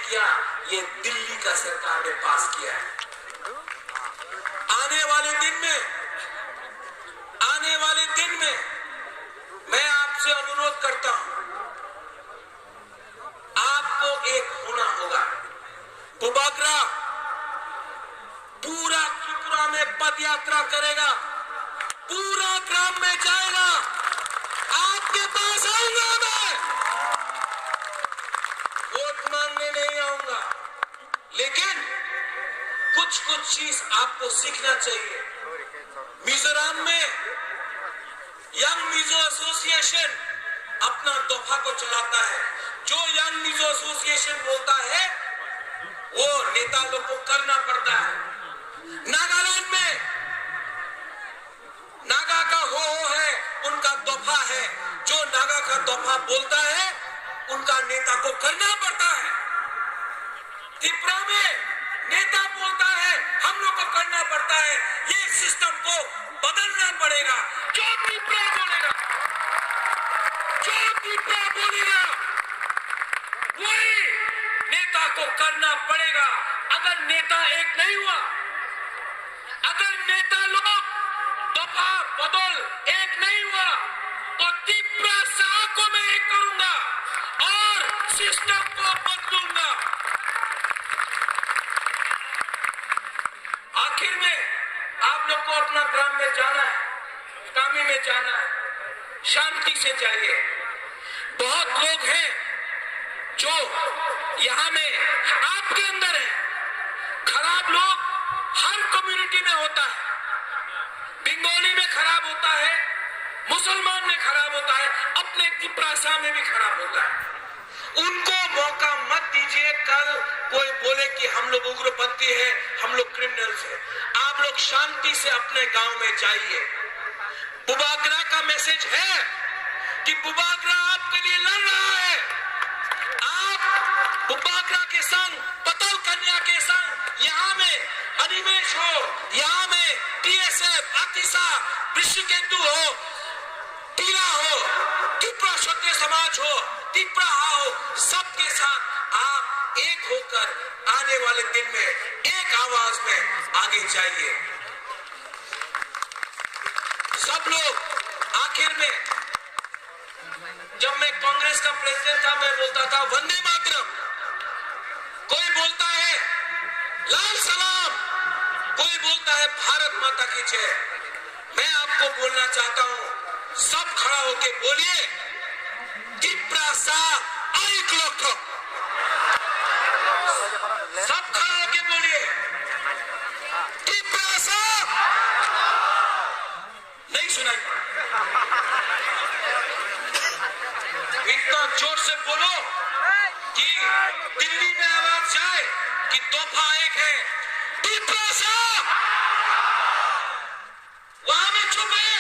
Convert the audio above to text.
किया, ये दिल्ली का सरकार ने पास किया है। आने वाले दिन में मैं आपसे अनुरोध करता हूं, आपको एक होना होगा। बुबागरा पूरा त्रिपुरा में पद यात्रा करेगा, पूरा ग्राम में जाएगा, आपके पास आऊंगा, मैं वोट मांगने नहीं आऊंगा, लेकिन कुछ चीज आपको सीखना चाहिए। मिजोरम में यंग मिजो एसोसिएशन अपना दफा को चलाता है। जो यंग मिजो एसोसिएशन बोलता है वो नेता लोग को करना पड़ता है। नागालैंड में नागा का हो है, उनका दफा है, जो नागा का दफा बोलता है उनका नेता को करना पड़ता है। त्रिपुरा में नेता बोलता है, हम लोग को करना पड़ता है। ये सिस्टम को बदलना पड़ेगा। जो त्रिपुरा बोलेगा वही नेता को करना पड़ेगा। अगर नेता एक नहीं हुआ, अगर नेता लोग दफा बदल एक नहीं हुआ, तो त्रिपुरा शाह को मैं एक करूंगा और सिस्टम को बदलूंगा। आखिर में आप लोग को अपना ग्राम में जाना है, कामी में जाना है, शांति से जाइए। बहुत लोग हैं जो यहाँ में आपके अंदर है। खराब लोग हर कम्युनिटी में होता है। बंगाली में खराब होता है, मुसलमान में खराब होता है, अपने त्रिपुरा में भी खराब होता है। उनको मौका मत दीजिए। कल कोई बोले कि हम लोग उग्रपंथी है, हम लोग क्रिमिनल्स है। आप लोग शांति से अपने गांव में जाइए। बुबागरा का मैसेज है कि बुबागरा आपके लिए लड़ रहा है। आप बुबागरा के संग, पतल कन्या के संग यहाँ में अधिवेश हो, यहाँ में टीएसएफ, अतिसा, ऋषिकेतु हो, टीला हो, त्रिपुरा क्षत्रिय समाज हो, त्रिपुरा हो, सबके साथ आप एक होकर आने वाले दिन में एक आवाज में आगे जाइए। सब लोग आखिर में, जब मैं कांग्रेस का प्रेसिडेंट था, मैं बोलता था वंदे मातरम, कोई बोलता है लाल सलाम, कोई बोलता है भारत माता की जय। मैं आपको बोलना चाहता हूं, सब खड़ा होके बोलिए त्रिपुरा शाह एक लोग, सब खड़ा होके बोलिए त्रिपुरा शाह। नहीं सुनाई, इतना जोर से बोलो कि दिल्ली में आवाज जाए कि तोहफा एक है, त्रिपुरा शाह। वहां में चुप है।